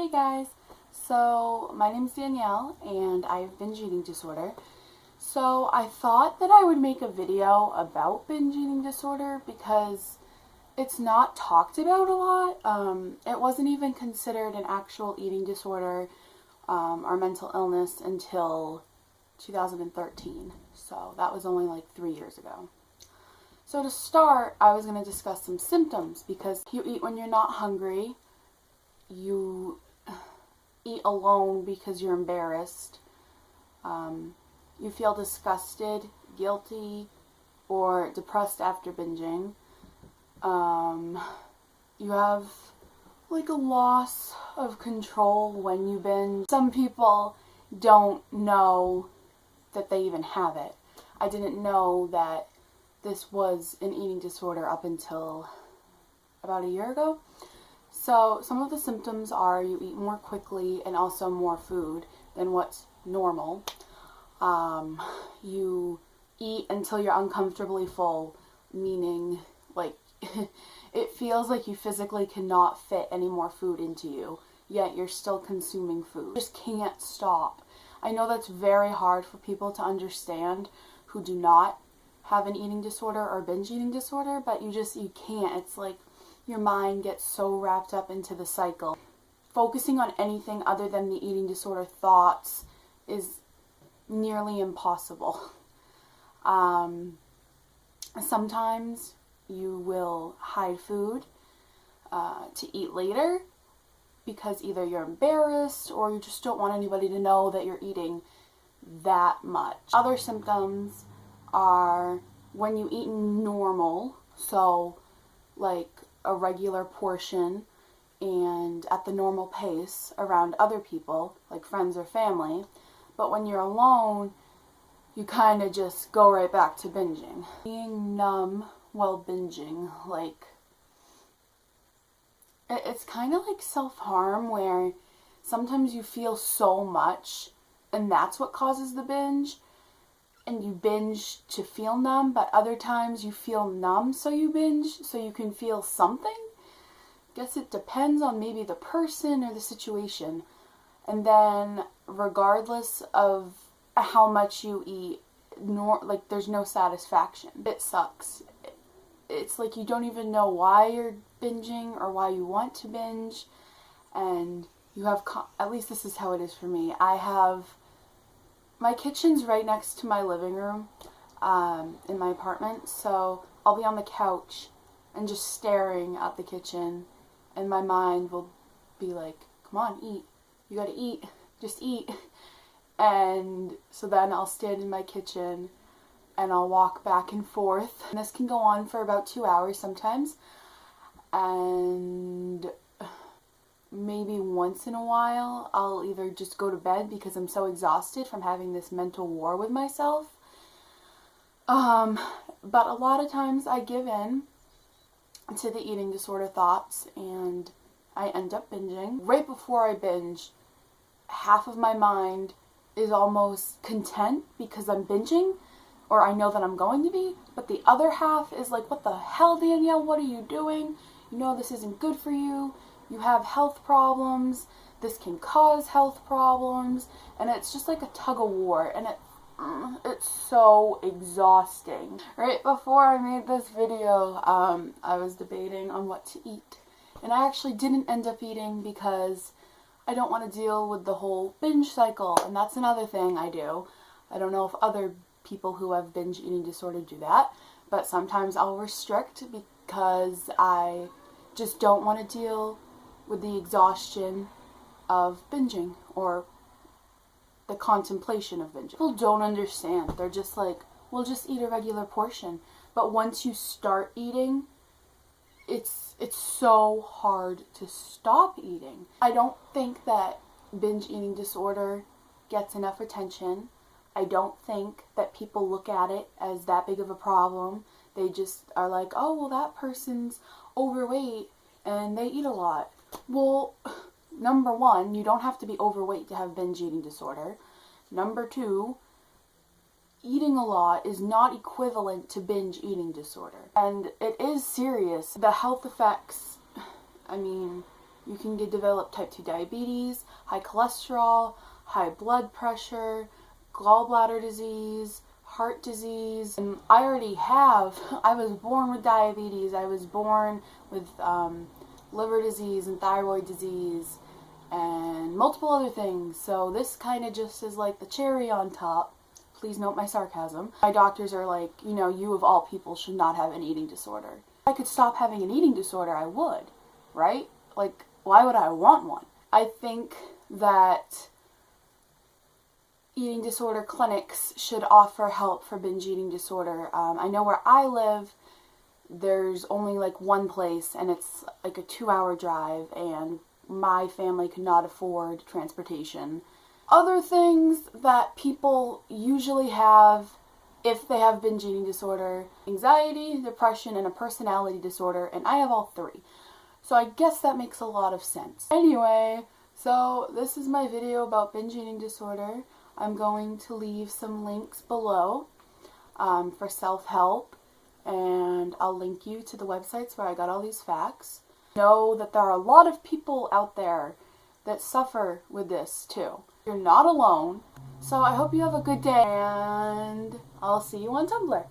Hey guys, so my name is Danielle and I have binge eating disorder. So I thought that I would make a video about binge eating disorder because it's not talked about a lot. It wasn't even considered an actual eating disorder or mental illness until 2013. So that was only like 3 years ago. So to start, I was going to discuss some symptoms because you eat when you're not hungry. You eat alone because you're embarrassed. You feel disgusted, guilty, or depressed after binging. You have like a loss of control when you binge. Some people don't know that they even have it. I didn't know that this was an eating disorder up until about a year ago. So some of the symptoms are you eat more quickly and also more food than what's normal. You eat until you're uncomfortably full, meaning like it feels like you physically cannot fit any more food into you, yet you're still consuming food. You just can't stop. I know that's very hard for people to understand who do not have an eating disorder or binge eating disorder, but you can't. It's like your mind gets so wrapped up into the cycle. Focusing on anything other than the eating disorder thoughts is nearly impossible. Sometimes you will hide food to eat later because either you're embarrassed or you just don't want anybody to know that you're eating that much. Other symptoms are when you eat normal, so like a regular portion and at the normal pace around other people, like friends or family, but when you're alone, you kind of just go right back to binging. Being numb while binging, like, it's kind of like self-harm where sometimes you feel so much and that's what causes the binge, and you binge to feel numb, but other times you feel numb so you binge so you can feel something. Guess it depends on maybe the person or the situation. And then regardless of how much you eat, like there's no satisfaction. It sucks. It's like you don't even know why you're binging or why you want to binge, and you have at least this is how it is for me. My kitchen's right next to my living room in my apartment, so I'll be on the couch and just staring at the kitchen, and my mind will be like, come on, eat. You gotta eat. Just eat. And so then I'll stand in my kitchen and I'll walk back and forth. And this can go on for about 2 hours sometimes. And maybe once in a while I'll either just go to bed because I'm so exhausted from having this mental war with myself. But a lot of times I give in to the eating disorder thoughts and I end up binging. Right before I binge, half of my mind is almost content because I'm binging, or I know that I'm going to be, but the other half is like, what the hell, Danielle, what are you doing? You know this isn't good for you. You have health problems. This can cause health problems. And it's just like a tug of war, and it's so exhausting. Right before I made this video, I was debating on what to eat. And I actually didn't end up eating because I don't want to deal with the whole binge cycle. And that's another thing I do. I don't know if other people who have binge eating disorder do that, but sometimes I'll restrict because I just don't want to deal with the exhaustion of binging or the contemplation of binging. People don't understand. They're just like, well, just eat a regular portion. But once you start eating, it's so hard to stop eating. I don't think that binge eating disorder gets enough attention. I don't think that people look at it as that big of a problem. They just are like, oh, well, that person's overweight and they eat a lot. Well, number one, you don't have to be overweight to have binge eating disorder. Number two, eating a lot is not equivalent to binge eating disorder. And it is serious. The health effects, I mean, You can develop type 2 diabetes, high cholesterol, high blood pressure, gallbladder disease, heart disease. And I was born with diabetes. I was born with liver disease and thyroid disease and multiple other things. So this kind of just is like the cherry on top. Please note my sarcasm. My doctors are like, you know, you of all people should not have an eating disorder. If I could stop having an eating disorder, I would, right? Like, why would I want one? I think that eating disorder clinics should offer help for binge eating disorder. I know where I live, there's only like one place, and it's like a 2-hour drive, and my family could not afford transportation. Other things that people usually have if they have binge eating disorder: anxiety, depression, and a personality disorder, and I have all three. So I guess that makes a lot of sense. Anyway, so this is my video about binge eating disorder. I'm going to leave some links below for self-help, and I'll link you to the websites where I got all these facts. Know that there are a lot of people out there that suffer with this too. You're not alone. So I hope you have a good day, and I'll see you on Tumblr.